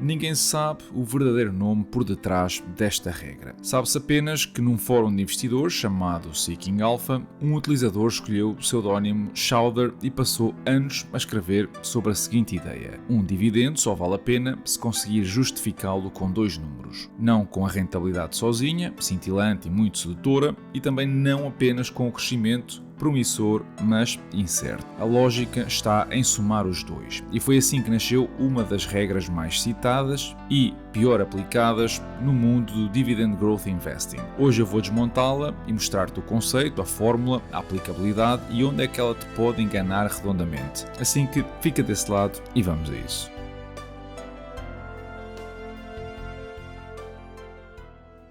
ninguém sabe o verdadeiro nome por detrás desta regra. Sabe-se apenas que num fórum de investidores chamado Seeking Alpha, um utilizador escolheu o pseudónimo Chowder e passou anos a escrever sobre a seguinte ideia: um dividendo só vale a pena se conseguir justificá-lo com dois números, não com a rentabilidade sozinha, cintilante e muito sedutora, e também não apenas com o crescimento promissor, mas incerto. A lógica está em somar os dois, e foi assim que nasceu uma das regras mais citadas e pior aplicadas no mundo do Dividend Growth Investing. Hoje eu vou desmontá-la e mostrar-te o conceito, a fórmula, a aplicabilidade e onde é que ela te pode enganar redondamente. Assim que fica desse lado e vamos a isso.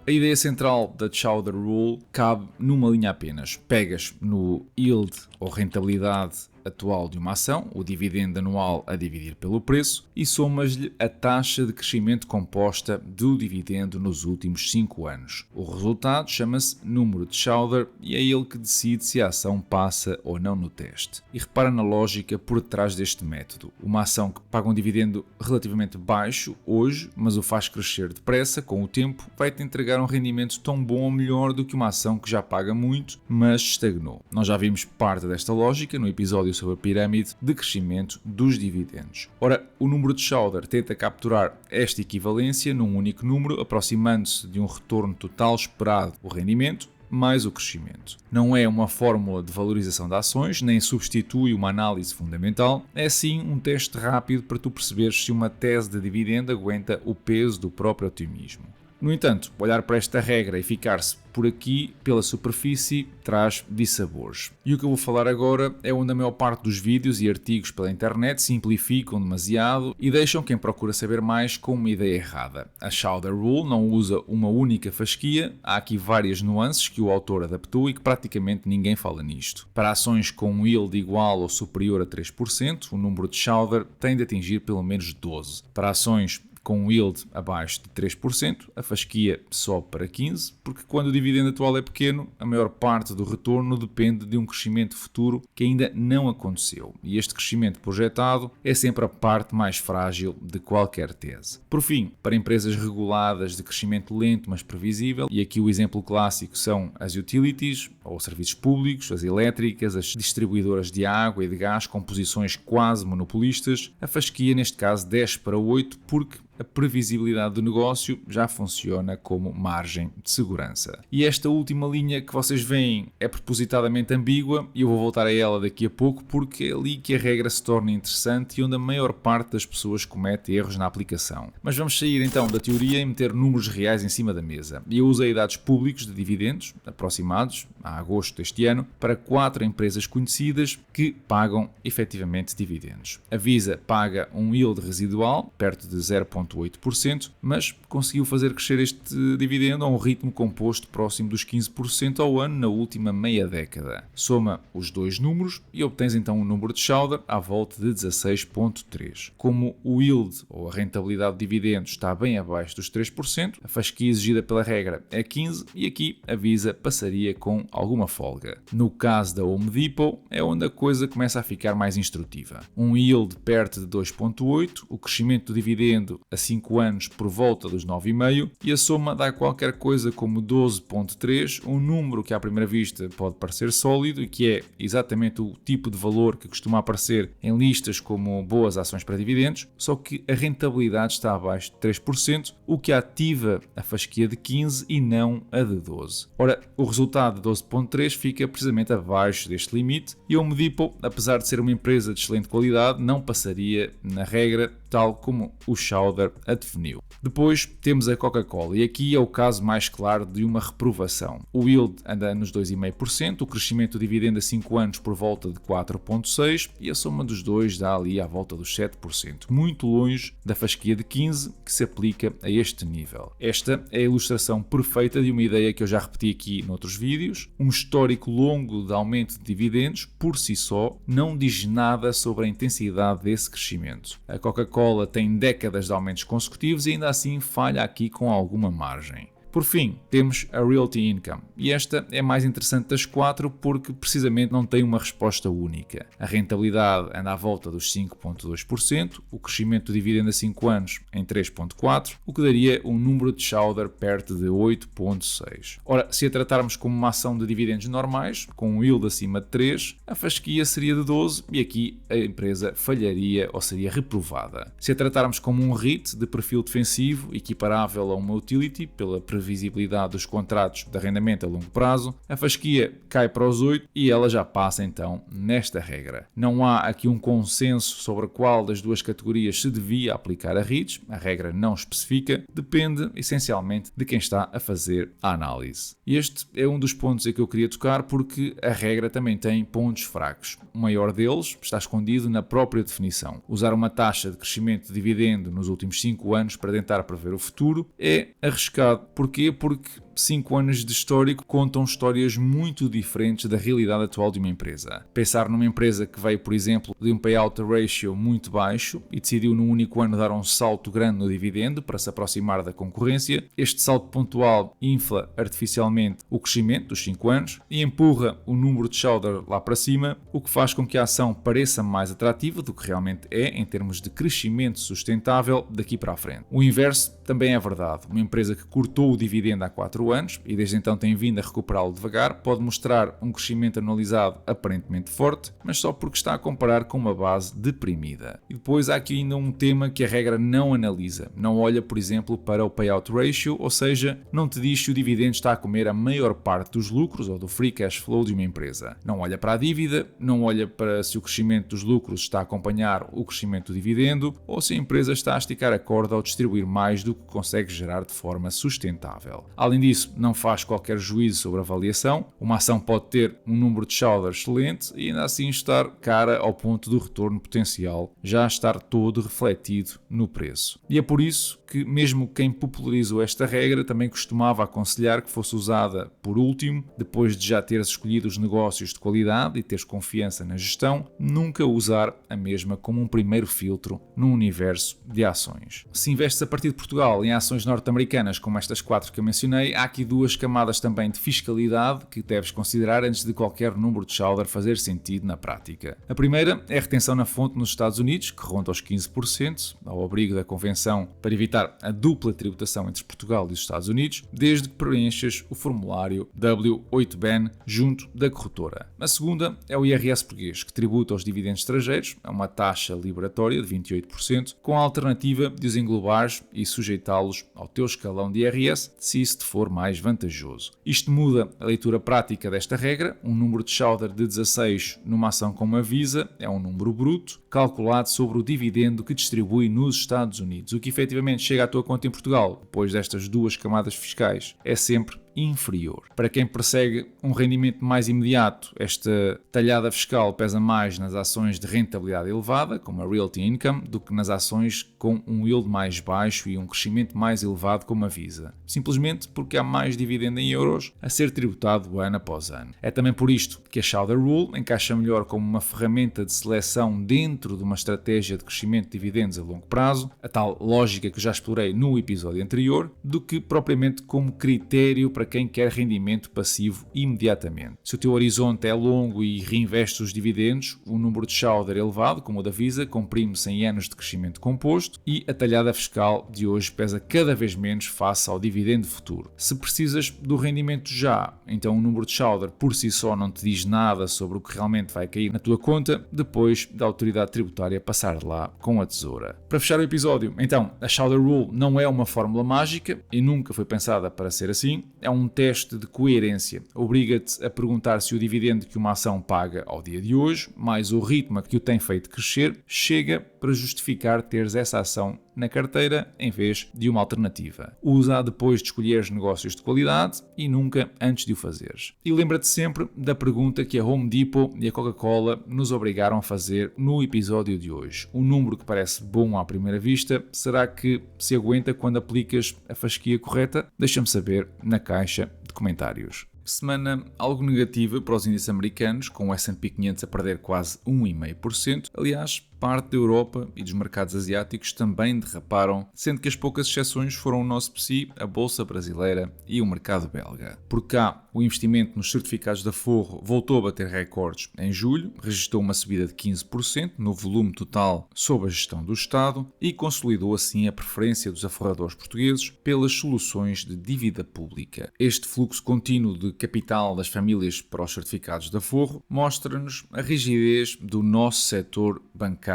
A ideia central da Chowder Rule cabe numa linha apenas. Pegas no yield ou rentabilidade atual de uma ação, o dividendo anual a dividir pelo preço, e somas-lhe a taxa de crescimento composta do dividendo nos últimos 5 anos. O resultado chama-se número de Chowder e é ele que decide se a ação passa ou não no teste. E repara na lógica por detrás deste método. Uma ação que paga um dividendo relativamente baixo hoje, mas o faz crescer depressa com o tempo, vai-te entregar um rendimento tão bom ou melhor do que uma ação que já paga muito, mas estagnou. Nós já vimos parte desta lógica no episódio sobre a pirâmide de crescimento dos dividendos. Ora, o número de Chowder tenta capturar esta equivalência num único número, aproximando-se de um retorno total esperado, o rendimento, mais o crescimento. Não é uma fórmula de valorização de ações, nem substitui uma análise fundamental, é sim um teste rápido para tu perceberes se uma tese de dividendo aguenta o peso do próprio otimismo. No entanto, olhar para esta regra e ficar-se por aqui, pela superfície, traz dissabores. E o que eu vou falar agora é onde a maior parte dos vídeos e artigos pela internet simplificam demasiado e deixam quem procura saber mais com uma ideia errada. A Chowder Rule não usa uma única fasquia, há aqui várias nuances que o autor adaptou e que praticamente ninguém fala nisto. Para ações com um yield igual ou superior a 3%, o número de Chowder tem de atingir pelo menos 12. Para ações com um yield abaixo de 3%, a fasquia sobe para 15%, porque quando o dividendo atual é pequeno, a maior parte do retorno depende de um crescimento futuro que ainda não aconteceu. E este crescimento projetado é sempre a parte mais frágil de qualquer tese. Por fim, para empresas reguladas de crescimento lento mas previsível, e aqui o exemplo clássico são as utilities, ou serviços públicos, as elétricas, as distribuidoras de água e de gás com posições quase monopolistas, a fasquia neste caso desce para 8%, porque a previsibilidade do negócio já funciona como margem de segurança. E esta última linha que vocês veem é propositadamente ambígua e eu vou voltar a ela daqui a pouco porque é ali que a regra se torna interessante e onde a maior parte das pessoas comete erros na aplicação. Mas vamos sair então da teoria e meter números reais em cima da mesa. E eu usei dados públicos de dividendos, aproximados a agosto deste ano, para 4 empresas conhecidas que pagam efetivamente dividendos. A Visa paga um yield residual, perto de 0,8%, mas conseguiu fazer crescer este dividendo a um ritmo composto próximo dos 15% ao ano na última meia década. Soma os dois números e obtens então um número de Chowder à volta de 16,3%. Como o yield ou a rentabilidade de dividendos está bem abaixo dos 3%, a fasquia exigida pela regra é 15% e aqui a Visa passaria com alguma folga. No caso da Home Depot é onde a coisa começa a ficar mais instrutiva. Um yield perto de 2,8%, o crescimento do dividendo a 5 anos por volta dos 9,5% e a soma dá qualquer coisa como 12,3%, um número que à primeira vista pode parecer sólido e que é exatamente o tipo de valor que costuma aparecer em listas como boas ações para dividendos, só que a rentabilidade está abaixo de 3%, o que ativa a fasquia de 15% e não a de 12%. Ora, o resultado de 12,3% fica precisamente abaixo deste limite e a Home Depot, apesar de ser uma empresa de excelente qualidade, não passaria na regra tal como o Chowder a definiu. Depois temos a Coca-Cola e aqui é o caso mais claro de uma reprovação. O yield anda nos 2,5%, o crescimento do dividendo a 5 anos por volta de 4,6% e a soma dos dois dá ali à volta dos 7%, muito longe da fasquia de 15% que se aplica a este nível. Esta é a ilustração perfeita de uma ideia que eu já repeti aqui noutros vídeos. Um histórico longo de aumento de dividendos por si só não diz nada sobre a intensidade desse crescimento. A Coca-Cola tem décadas de aumentos consecutivos e ainda assim falha aqui com alguma margem. Por fim, temos a Realty Income, e esta é mais interessante das 4 porque precisamente não tem uma resposta única. A rentabilidade anda à volta dos 5,2%, o crescimento do dividendo a 5 anos em 3,4%, o que daria um número de Schauder perto de 8,6%. Ora, se a tratarmos como uma ação de dividendos normais, com um yield acima de 3, a fasquia seria de 12 e aqui a empresa falharia ou seria reprovada. Se a tratarmos como um REIT de perfil defensivo, equiparável a uma utility pela previsibilidade dos contratos de arrendamento a longo prazo, a fasquia cai para os 8 e ela já passa então nesta regra. Não há aqui um consenso sobre qual das duas categorias se devia aplicar a REITs, a regra não especifica, depende essencialmente de quem está a fazer a análise. Este é um dos pontos em que eu queria tocar porque a regra também tem pontos fracos. O maior deles está escondido na própria definição. Usar uma taxa de crescimento de dividendo nos últimos 5 anos para tentar prever o futuro é arriscado. Porquê? Porque 5 anos de histórico contam histórias muito diferentes da realidade atual de uma empresa. Pensar numa empresa que veio, por exemplo, de um payout ratio muito baixo e decidiu num único ano dar um salto grande no dividendo para se aproximar da concorrência, este salto pontual infla artificialmente o crescimento dos 5 anos e empurra o número de Schauder lá para cima, o que faz com que a ação pareça mais atrativa do que realmente é em termos de crescimento sustentável daqui para a frente. O inverso também é verdade. Uma empresa que cortou o dividendo há 4 anos e desde então tem vindo a recuperá-lo devagar, pode mostrar um crescimento anualizado aparentemente forte, mas só porque está a comparar com uma base deprimida. E depois há aqui ainda um tema que a regra não analisa. Não olha, por exemplo, para o payout ratio, ou seja, não te diz se o dividendo está a comer a maior parte dos lucros ou do free cash flow de uma empresa. Não olha para a dívida, não olha para se o crescimento dos lucros está a acompanhar o crescimento do dividendo ou se a empresa está a esticar a corda ao distribuir mais do que consegue gerar de forma sustentável. Além disso, não faz qualquer juízo sobre a avaliação. Uma ação pode ter um número de Schauder excelente e ainda assim estar cara ao ponto do retorno potencial já estar todo refletido no preço. E é por isso que mesmo quem popularizou esta regra também costumava aconselhar que fosse usada por último, depois de já teres escolhido os negócios de qualidade e teres confiança na gestão, nunca usar a mesma como um primeiro filtro no universo de ações. Se investes a partir de Portugal em ações norte-americanas como estas 4 que eu mencionei, há aqui 2 camadas também de fiscalidade que deves considerar antes de qualquer número de Schauder fazer sentido na prática. A primeira é a retenção na fonte nos Estados Unidos, que ronda aos 15%, ao abrigo da Convenção para evitar a dupla tributação entre Portugal e os Estados Unidos, desde que preenchas o formulário W8BEN junto da corretora. A segunda é o IRS português, que tributa aos dividendos estrangeiros a uma taxa liberatória de 28%, com a alternativa de os englobares e sujeitá-los ao teu escalão de IRS, se isso te for mais vantajoso. Isto muda a leitura prática desta regra. Um número de Schauder de 16 numa ação como a Visa é um número bruto, calculado sobre o dividendo que distribui nos Estados Unidos. O que efetivamente chega à tua conta em Portugal, depois destas 2 camadas fiscais, é sempre inferior. Para quem persegue um rendimento mais imediato, esta talhada fiscal pesa mais nas ações de rentabilidade elevada, como a Realty Income, do que nas ações com um yield mais baixo e um crescimento mais elevado, como a Visa. Simplesmente porque há mais dividendo em euros a ser tributado ano após ano. É também por isto que a Schauder Rule encaixa melhor como uma ferramenta de seleção dentro de uma estratégia de crescimento de dividendos a longo prazo, a tal lógica que já explorei no episódio anterior, do que propriamente como critério para quem quer rendimento passivo imediatamente. Se o teu horizonte é longo e reinvestes os dividendos, o número de Schauder elevado, como o da Visa, comprime-se em anos de crescimento composto e a talhada fiscal de hoje pesa cada vez menos face ao dividendo futuro. Se precisas do rendimento já, então o número de Schauder por si só não te diz nada sobre o que realmente vai cair na tua conta, depois da autoridade tributária passar de lá com a tesoura. Para fechar o episódio, então, a Schauder Rule não é uma fórmula mágica e nunca foi pensada para ser assim. É um teste de coerência. Obriga-te a perguntar se o dividendo que uma ação paga ao dia de hoje, mais o ritmo que o tem feito crescer, chega para justificar teres essa ação na carteira em vez de uma alternativa. Usa depois de escolheres negócios de qualidade e nunca antes de o fazeres. E lembra-te sempre da pergunta que a Home Depot e a Coca-Cola nos obrigaram a fazer no episódio de hoje. Um número que parece bom à primeira vista, será que se aguenta quando aplicas a fasquia correta? Deixa-me saber na caixa de comentários. Semana algo negativa para os índices americanos, com o S&P 500 a perder quase 1,5%. Aliás, parte da Europa e dos mercados asiáticos também derraparam, sendo que as poucas exceções foram o nosso PSI, a Bolsa Brasileira e o mercado belga. Por cá, o investimento nos certificados de aforro voltou a bater recordes em julho, registrou uma subida de 15% no volume total sob a gestão do Estado e consolidou assim a preferência dos aforradores portugueses pelas soluções de dívida pública. Este fluxo contínuo de capital das famílias para os certificados de aforro mostra-nos a rigidez do nosso setor bancário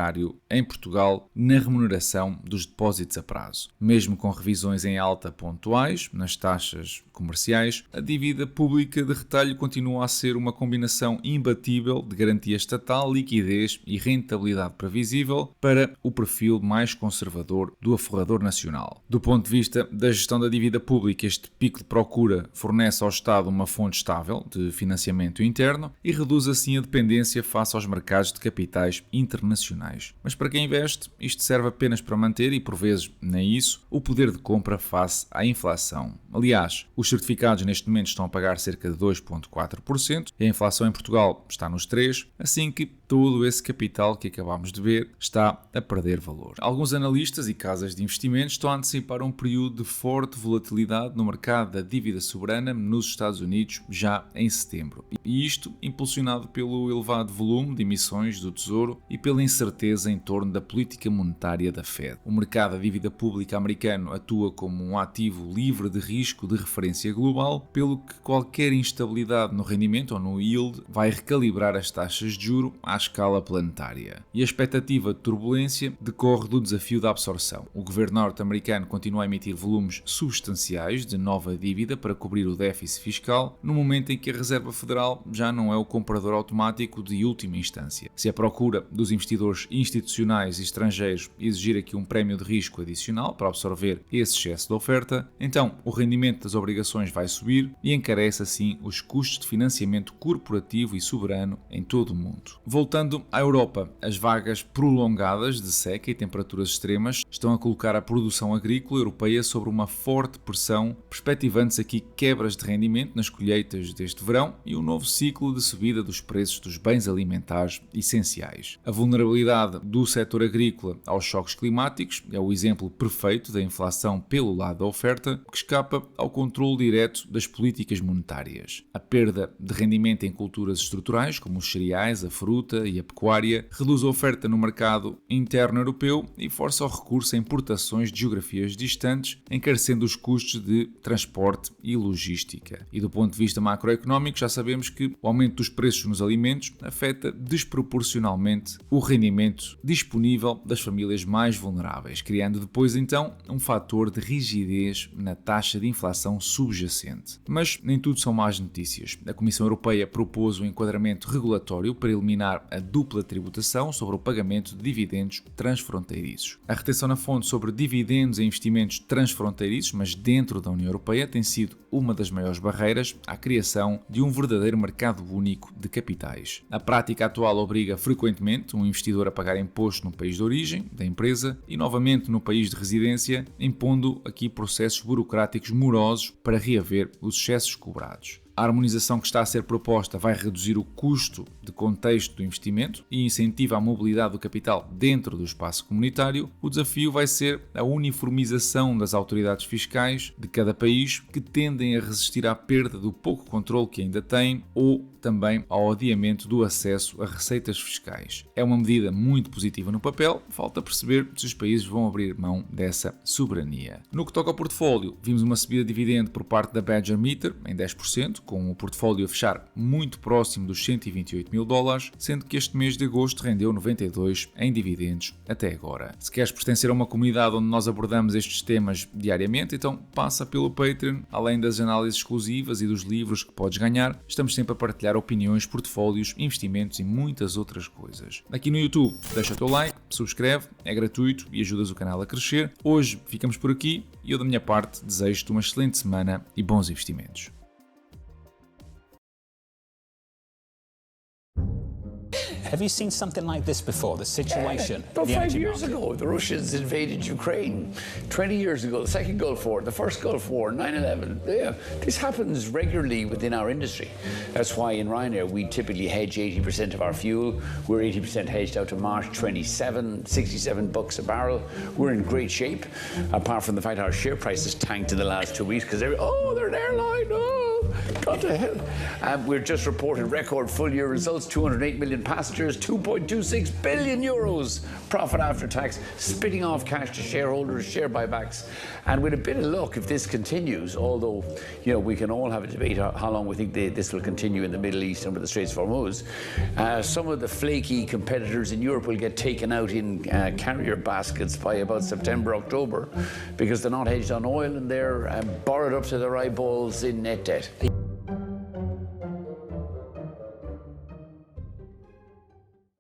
em Portugal na remuneração dos depósitos a prazo. Mesmo com revisões em alta pontuais nas taxas comerciais, a dívida pública de retalho continua a ser uma combinação imbatível de garantia estatal, liquidez e rentabilidade previsível para o perfil mais conservador do aforrador nacional. Do ponto de vista da gestão da dívida pública, este pico de procura fornece ao Estado uma fonte estável de financiamento interno e reduz assim a dependência face aos mercados de capitais internacionais. Mas para quem investe, isto serve apenas para manter, e por vezes nem isso, o poder de compra face à inflação. Aliás, os certificados neste momento estão a pagar cerca de 2,4% e a inflação em Portugal está nos 3%, assim que todo esse capital que acabámos de ver está a perder valor. Alguns analistas e casas de investimento estão a antecipar um período de forte volatilidade no mercado da dívida soberana nos Estados Unidos já em setembro. E isto impulsionado pelo elevado volume de emissões do Tesouro e pela incerteza em torno da política monetária da Fed. O mercado da dívida pública americano atua como um ativo livre de risco de referência global, pelo que qualquer instabilidade no rendimento ou no yield vai recalibrar as taxas de juro à escala planetária. E a expectativa de turbulência decorre do desafio da absorção. O governo norte-americano continua a emitir volumes substanciais de nova dívida para cobrir o déficit fiscal, no momento em que a Reserva Federal já não é o comprador automático de última instância. Se a procura dos investidores institucionais e estrangeiros exigir aqui um prémio de risco adicional para absorver esse excesso de oferta, então o rendimento das obrigações vai subir e encarece assim os custos de financiamento corporativo e soberano em todo o mundo. Voltando à Europa, as vagas prolongadas de seca e temperaturas extremas estão a colocar a produção agrícola europeia sobre uma forte pressão, perspectivando-se aqui quebras de rendimento nas colheitas deste verão e um novo ciclo de subida dos preços dos bens alimentares essenciais. A vulnerabilidade do setor agrícola aos choques climáticos é o exemplo perfeito da inflação pelo lado da oferta, que escapa ao controle direto das políticas monetárias. A perda de rendimento em culturas estruturais, como os cereais, a fruta e a pecuária, reduz a oferta no mercado interno europeu e força o recurso a importações de geografias distantes, encarecendo os custos de transporte e logística. E do ponto de vista macroeconómico, já sabemos que o aumento dos preços nos alimentos afeta desproporcionalmente o rendimento disponível das famílias mais vulneráveis, criando depois então um fator de rigidez na taxa de inflação subjacente. Mas nem tudo são más notícias. A Comissão Europeia propôs um enquadramento regulatório para eliminar a dupla tributação sobre o pagamento de dividendos transfronteiriços. A retenção na fonte sobre dividendos e investimentos transfronteiriços, mas dentro da União Europeia, tem sido uma das maiores barreiras à criação de um verdadeiro mercado único de capitais. A prática atual obriga frequentemente um investidor a pagar imposto no país de origem da empresa e novamente no país de residência, impondo aqui processos burocráticos morosos para reaver os excessos cobrados. A harmonização que está a ser proposta vai reduzir o custo de contexto do investimento e incentiva a mobilidade do capital dentro do espaço comunitário. O desafio vai ser a uniformização das autoridades fiscais de cada país, que tendem a resistir à perda do pouco controle que ainda têm ou também ao adiamento do acesso a receitas fiscais. É uma medida muito positiva no papel, falta perceber se os países vão abrir mão dessa soberania. No que toca ao portfólio, vimos uma subida de dividendo por parte da Badger Meter em 10%, com o portfólio a fechar muito próximo dos 128 mil dólares, sendo que este mês de agosto rendeu 92 em dividendos até agora. Se queres pertencer a uma comunidade onde nós abordamos estes temas diariamente, então passa pelo Patreon. Além das análises exclusivas e dos livros que podes ganhar, estamos sempre a partilhar opiniões, portfólios, investimentos e muitas outras coisas. Aqui no YouTube, deixa o teu like, subscreve, é gratuito e ajudas o canal a crescer. Hoje ficamos por aqui e eu da minha parte desejo-te uma excelente semana e bons investimentos. Have you seen something like this before, the situation? About 5 years ago, the Russians invaded Ukraine. 20 years ago, the second Gulf War, the first Gulf War, 9/11. Yeah, this happens regularly within our industry. That's why in Ryanair, we typically hedge 80% of our fuel. We're 80% hedged out to March 27, $67 a barrel. We're in great shape, apart from the fact our share price has tanked in the last 2 weeks because they're an airline, God to hell. We're just reported record full-year results, 208 million passengers, 2.26 billion euros profit after tax, spitting off cash to shareholders, share buybacks. And with a bit of luck, if this continues, although, we can all have a debate how long we think this will continue in the Middle East and with the Straits of Hormuz, some of the flaky competitors in Europe will get taken out in carrier baskets by about September, October, because they're not hedged on oil and they're borrowed up to their eyeballs in net debt.